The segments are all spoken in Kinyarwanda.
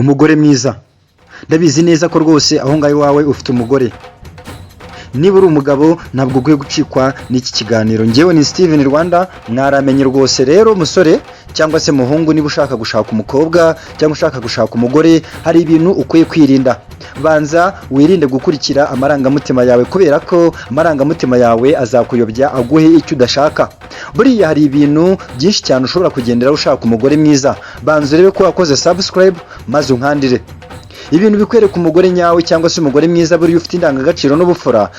umugore mwiza. Ndabizi neza ko rwose aho ngaho iwawe ufite umugore. Niba uri umugabo ntabwo ukwiye gucikwa n'iki kiganiro. Njyewe ni Steven Rwanda, mwaramenye rwose. Rero musore cyangwa se muhungu, niba ushaka gushaka umukobwa cyangwa ushaka gushaka umugore, hari ibintu ukwiye kwirinda. Banza wirinde gukurikira amarangamutima yawe, kubera ko amarangamutima yawe azakuyobya aguhe icyo udashaka. Buriya hari ibintu byinshi cyane ushobora kugendera ushaka umugore mwiza. Banza urebe ko wakoze subscribe maze unkandire. Ibintu bikwereka umugore nyawe cyangwa se umugore mwiza buri ufite indangagaciro n'ubufura,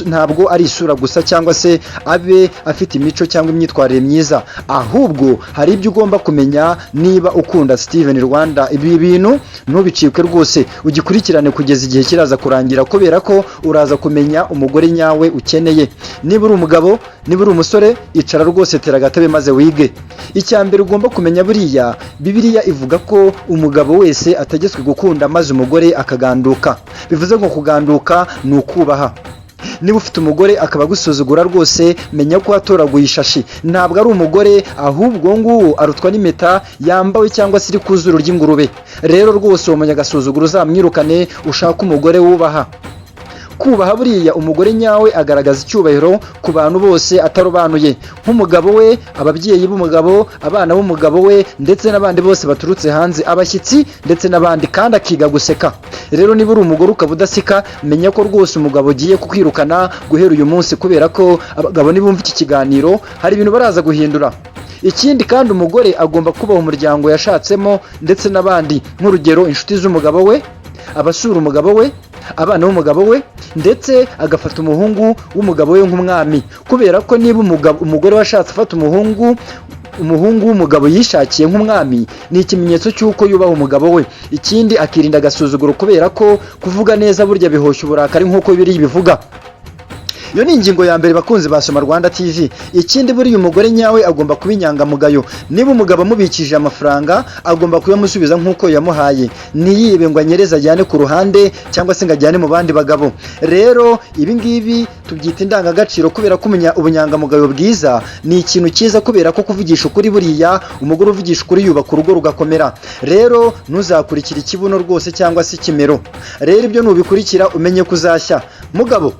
ntabwo ari isura gusa cyangwa se abe afite imico cyangwa imyitwarire myiza, ahubwo hari ibyo ugomba kumenya niba ukunda Steven Rwanda. Ibi bintu ntubicikwe rwose, ugikurikirane kugeza igihe kiraza kurangira, kubera ko uraza kumenya umugore nyawe ukeneye. Niba uri umugabo, niba uri umusore, icara rwose, tera agatebe maze wige. Icya mbere ugomba kumenya, buriya Bibiliya ivuga ko umugabo wese ategetswe gukunda maze umugore akaganduka. Bivuze ngo kuganduka ni ukubaha. Niba ufite umugore akaba agusuzugura rwose, menya ko watoraguye ishashi. Ntabwo ari umugore, ahubwo nguwo arutwa n'impeta yambawe cyangwa se iri ku zuru ry'ingurube. Rero rwose uwo munyagasuzuguro uzamwirukane, ushaka umugore wubaha. Kubaha, buriya umugore nyawe agaragaza icyubahiro ku bantu bose atarobanuye, nk'umugabo we, ababyeyi b'umugabo, abana b'umugabo we, ndetse n'abandi bose baturutse hanze, abashyitsi ndetse n'abandi, kandi akiga guseka. Rero niba uri umugore ukaba udaseka, menya ko rwose umugabo ugiye kukwirukana guhera uyu munsi, kubera ko abagabo nibumva iki kiganiro hari ibintu baraza guhindura. Ikindi kandi, umugore agomba kubaha umuryango yashatsemo ndetse n'abandi, nk'urugero inshuti z'umugabo we, abasura umugabo we, abana b'umugabo we, ndetse agafata umuhungu w'umugabo we nk'umwami, kubera ko niba umugore washatse afata umuhungu w'umugabo yishakiye nk'umwami, ni ikimenyetso cy'uko yubaha umugabo we. Ikindi, akirinda agasuzuguro, kubera ko kuvuga neza burya bihoshya uburakari nk'uko Bibiliya ibivuga. Iyo ni ingingo ya mbere bakunzi ba Soma Rwanda TV. Ikindi, buriya umugore nyawe agomba kuba inyangamugayo. Niba umugabo amubikije amafaranga, agomba kuyamusubiza nk'uko yamuhaye. Ntiyibe ngo anyereze ajyane ku ruhande cyangwa se ngo ajyane mu bandi bagabo. Rero ibi ngibi tubyita indangagaciro, kubera ko ubunyangamugayo bwiza ni ikintu cyiza, kubera ko kuvugisha ukuri, buriya umugore uvugisha ukuri yubaka urugo rugakomera. Rero ntuzakurikire ikibuno rwose cyangwa se ikimero. Rero ibyo nubikurikira umenye ko uzashya. Mugabo,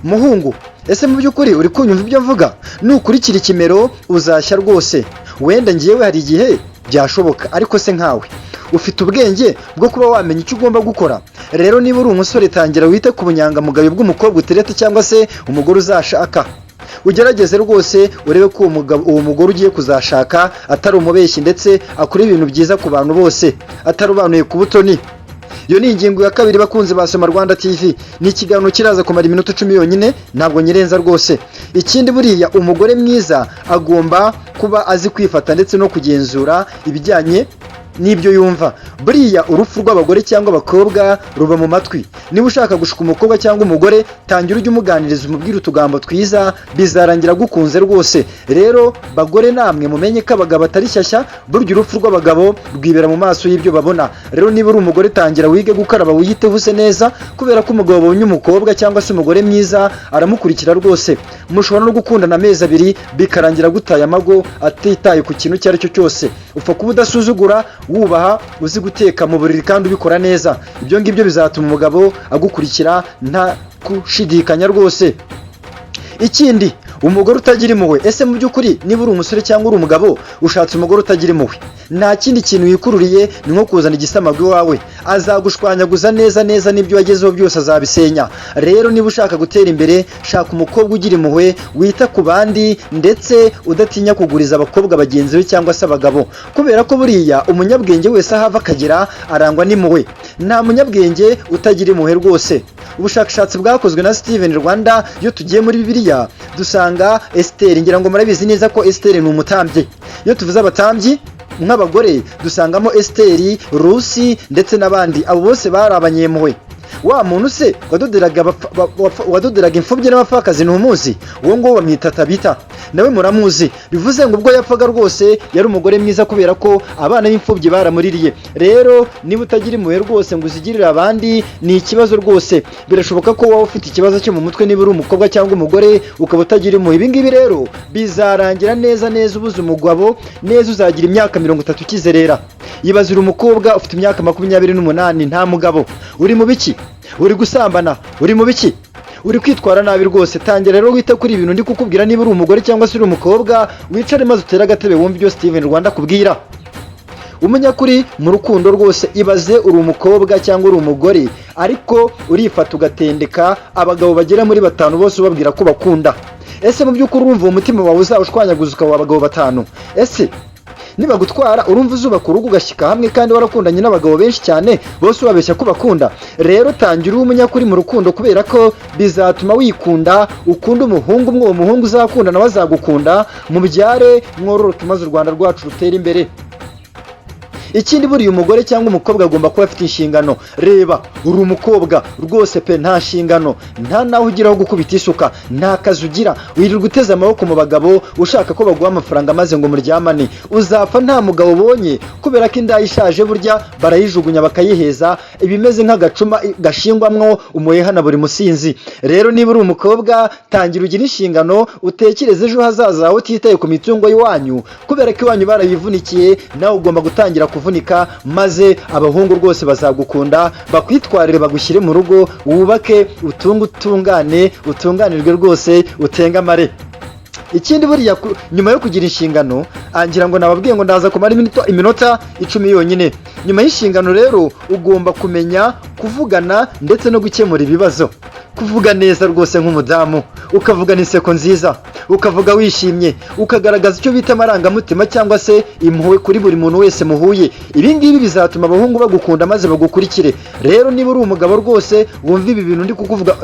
muhungu, ese mu by'ukuri uri kunyumva ibyo mvuga? Nukurikira ikimero uzashya rwose. Wenda ngiyewe hari igihe byashoboka, ariko se nkawe ufite ubwenge bwo kuba wamenya icyo ugomba gukora. Rero niba uri umusore, tangira wite ku bunyangamugayo bw'umukobwa utereta cyangwa se umugore uzashaka. Ugerageze rwose urebe ko uwo mugore ugiye kuzashaka atari umubeshyi, ndetse akora ibintu byiza ku bantu bose, atarobanuye ku butoni. Iyo ni ingingo ya kabiri bakunzi ba Soma Rwanda TV. Ni ikiganiro kiraza kumara iminota 10 yonyine, ntabwo nyirenza rwose. Ikindi, buriya umugore mwiza agomba kuba azi kwifata ndetse no kugenzura ibijyanye n'ibyo yumva. Buriya urupfu rw'abagore cyangwa abakobwa ruba mu matwi. Niba ushaka gushuka umukobwa cyangwa umugore, tangira ujye umuganiriza, umubwire utugambo twiza, bizarangira gukunze rwose. Rero bagore, namwe mumenye ko abagabo atari shyashya, burya urupfu rw'abagabo rwibera mu maso y'ibyo babona. Rero niba uri umugore, tangira wige gukaraba, wiyiteho use neza, kubera ko umugabo abonye umukobwa cyangwa se umugore mwiza aramukurikira rwose. Mushobora no gukundana amezi 2 bikarangira gutaye amago, atitaye ku kintu icyo ari cyo cyose. Upfa kuba udasuzugura, wubaha, uzi guteka mu buriri kandi ubikora neza. Ibyo ngibyo bizatuma umugabo agukurikira nta gushidikanya rwose. Ikindi, umugore utagira impuhwe. Ese mu by'ukuri niba uri umusore cyangwa uri umugabo ushatse umugore utagira impuhwe, nta kindi kintu yikururiye ni nko kuzana igisamagwe iwawe. Azagushwanyaguza neza neza, n'ibyo wagezeho byose azabisenya. Rero niba ushaka gutera imbere, shaka umukobwa ugira impuhwe, wita ku bandi, ndetse udatinya kuguriza abakobwa bagenzi be cyangwa se abagabo, kubera ko buriya umunyabwenge wese aho ava akagera arangwa n'impuhwe. Nta munyabwenge utagira impuhwe rwose. Ubushakashatsi bwakozwe na Steven Rwanda, iyo tugiye muri Bibiliya dusanga Esiteri. Ngira ngo murabizi neza ko Esiteri ni umutambyi. Iyo tuvuze abatambyi nk'abagore, dusangamo Esiteri, Rusi ndetse n'abandi. Abo bose bari abanyempuhwe. Wa muntu se wadoderaga imfubyi n'abapfakazi ntumuzi? Uwo ngo bamwita Tabita, nawe muramuzi. Bivuze ngo ubwo yapfaga rwose yari umugore mwiza, kubera ko abana b'imfubyi baramuririye. Rero niba utagira impuhwe rwose ngo uzigirire abandi, ni ikibazo rwose. Birashoboka ko waba ufite ikibazo cyo mu mutwe niba uri umukobwa cyangwa umugore ukaba utagira impuhwe. Ibi ngibi rero bizarangira neza ubuze umugabo neza, uzagira imyaka 30 ukizerera. ibaze uri umukobwa ufite imyaka 28 nta mugabo, uri mu biki? Uri gusambana, uri mu biki? Uri kwitwara nabi rwose. Tangira rero wite kuri ibintu ndi kukubwira. Niba uri umugore cyangwa se uri umukobwa, wicare maze utere agatebe wumve ibyo Steven Rwanda akubwira. Umunyakuri mu rukundo rwose, ibaze uri umukobwa cyangwa uri umugore ariko urifata ugatendeka abagabo bagera muri 5 bose ubabwira ko bakunda. Ese mu by'ukuri urumva umutima wawe uzawushwanyaguza ukaba abagabo 5? Ese niba gutwara urumva uzubaka urugo ugashyika hamwe kandi warakundanye n'abagabo benshi cyane bose ubabeshya ko bakunda? Rero tangira umunyakuri mu rukundo, kubera ko bizatuma wikunda, ukunda umuhungu umwe, uwo muhungu uzakunda nawe azagukunda, mubyare mwororoke maze u Rwanda rwacu rutere imbere. Ikindi buriya umugore cyangwa umukobwa agomba kuba afite inshingano. Reba uri umukobwa rwose pe, nta nshingano, nta naho ugiraho gukubita isuka, nta kazi ugira, wirirwa uteze amaboko mu bagabo ushaka ko baguha amafaranga maze ngo muryamane. Uzapfa nta mugabo ubonye, kubera ko inda ishaje burya barayijugunya bakayiheza, ibimeze nk'agacuma gashingwamwo umuheha na buri musinzi. Rero niba uri umukobwa, tangira ugira inshingano, utekereze ejo hazaza aho utitaye ku mitungo y'iwanyu, kubera ko iwanyu barayivunikiye, nawe ugomba gutangira kuvunika, maze abahungu rwose bazagukunda, bakwitwarire, bagushyire mu rugo, wubake, utungane, utunganirwe rwose, utengamare. Ikindi buriya nyuma yo kugira inshingano, angira ngo nababwiye ngo ndaza kumara iminota 10 yonyine. Nyuma y'inshingano rero ugomba kumenya kuvugana ndetse no gukemura ibibazo. Kuvuga neza rwose nk'umudamu, ukavuga n'iseko nziza, ukavuga wishimye, ukagaragaza icyo bita amarangamutima cyangwa se impuhwe kuri buri muntu wese muhuye. Ibi ngibi bizatuma abahungu bagukunda maze bagukurikire. Rero niba uri umugabo rwose, wumva ibi bintu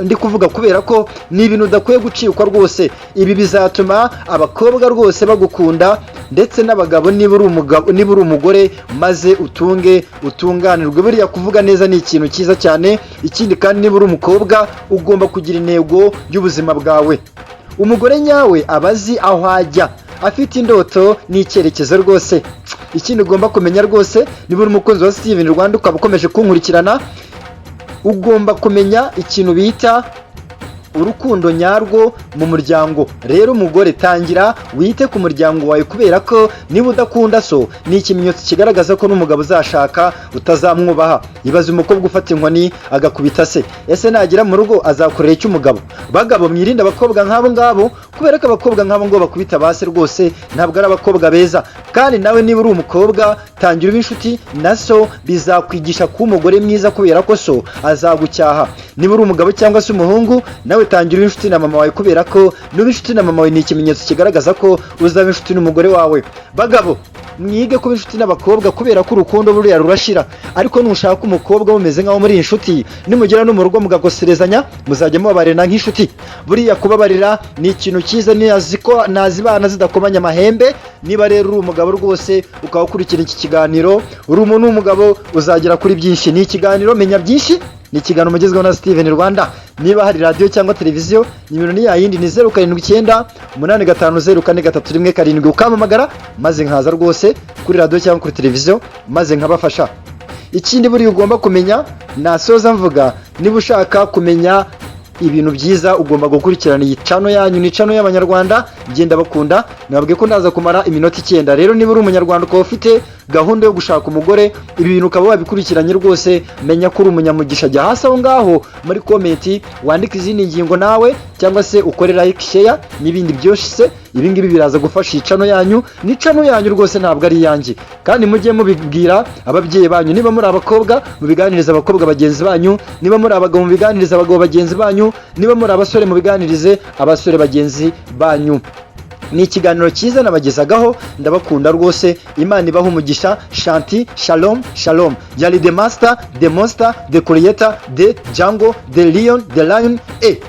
ndi kuvuga kubera ko ni ibintu udakwiye gucikwa rwose. Ibi bizatuma abakobwa rwose bagukunda ndetse n'abagabo niba uri umugore, maze utunganirwe. Buriya kuvuga neza ni ikintu cyiza cyane. Ikindi kandi niba uri umukobwa, ugomba kugira intego y'ubuzima bwawe. Umugore nyawe abazi aho ajya, afite indoto n'icyerekezo rwose. Ikindi ugomba kumenya rwose, niba uri umukunzi wa Steven Rwanda ukaba ukomeje kunkurikirana, ugomba kumenya ikintu bita urukundo nyarwo mu muryango. Rero umugore, tangira wite ku muryango wawe, kubera ko niba udakunda so, ni ikimenyetso kigaragaza ko n'umugabo uzashaka utazamwubaha. Ibaze umukobwa ufata inkoni agakubita se, ese nagira mu rugo azakorera iki umugabo? Bagabo mwirinde abakobwa nk'abo ngabo, kubera ko abakobwa nk'abo ngo bakubita base rwose ntabwo ari abakobwa beza. Kandi nawe niba uri umukobwa, tangira ube inshuti na so, bizakwigisha kuba umugore mwiza, kubera ko so azagucyaha. Niba uri umugabo cyangwa se umuhungu, nawe tangira inshuti na mama wawe, kubera ko nuba inshuti na mama wawe ni ikimenyetso kigaragaza ko uzaba inshuti n'umugore wawe. Bagabo mwige kuba inshuti n'abakobwa, kubera ko urukundo buriya rurashira, ariko nushaka umukobwa mumeze nk'aho muri inshuti, nimugera no mu rugo mugakoserezanya, muzajya mubabarira nk'inshuti. Buriya kubabarira ni ikintu cyiza, nazibana zidakomanya amahembe. Niba rero uri umugabo rwose ukaba ukurikira iki kiganiro, uri umuntu w'umugabo, uzagera kuri byinshi. Ni ikiganiro Menya Byinshi, ni ikiganiro mugezweho na Steven Rwanda. Niba hari radio cyangwa televiziyo, nimero ni yayindi, ni 0798 8504331, ukampamagara maze nkaza rwose kuri radio cyangwa kuri televiziyo maze nkabafasha. Ikindi buri ugomba kumenya, nasoza mvuga, niba ushaka kumenya ibintu byiza ugomba gukurikirana iyi channel yanyu, ni channel y'Abanyarwanda Genda Bakunda. Nababwiye ko ndaza kumara iminota 9. Rero niba uri umunyarwanda ukaba ufite gahunda yo gushaka umugore, ibi bintu ukaba wabikurikiranye rwose, menya ko uri umunyamugisha. Jya hasi aho ngaho muri comment wandika izindi ngingo nawe, cyangwa se ukore like, share n'ibindi byose. Ibi ngibi biraza gufasha iyi channel yanyu, ni channel yanyu rwose ntabwo ari yanjye. Kandi mujye mubibwira ababyeyi banyu, niba muri abakobwa mubiganiriza abakobwa bagenzi banyu, niba muri abagabo mubiganiriza abagabo bagenzi banyu, niba muri abasore mubiganirize abasore bagenzi banyu. Ni ikiganiro cyiza nabagezagaho, ndabakunda rwose. Imana ibaha umugisha. Shanti, shalom, shalom. Yari the master, the monster, the creator, the Django, the lion, the lion,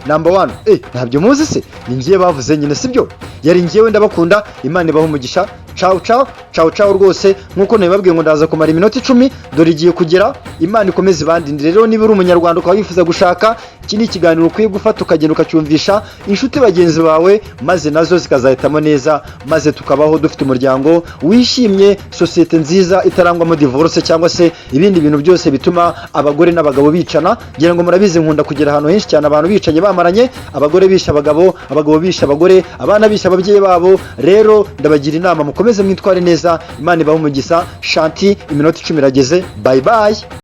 number 1. Ntabyo muzi se? Ni ngiye bavuze nyine, sibyo? Yari ngiyewe, ndabakunda. Imana ibaha umugisha. Ciao ciao, ciao ciao rwose. Nkuko nabibabwiye ngo ndaza kumara iminota 10, dore igiye kugera. Imana ikomeze ibandindire. Rero niba uri umunyarwanda ukaba wifuza gushaka, iki ni ikiganiro ukwiye gufata ukagenda ukacyumvisha inshuti bagenzi bawe, maze nazo zikazahitamo neza, maze tukabaho dufite umuryango wishimye, sosiyete nziza itarangwamo divorce cyangwa se ibindi bintu byose bituma abagore n'abagabo bicana. Ngira ngo murabizi, nkunda kugera ahantu henshi cyane abantu bicanye bamaranye, abagore bisha abagabo, abagabo bisha abagore, abana bisha ababyeyi babo. Rero ndabagira inama mukomeze mwitware neza, Imana ibahe umugisha. Shanti, iminota 10 irageze, bye bye.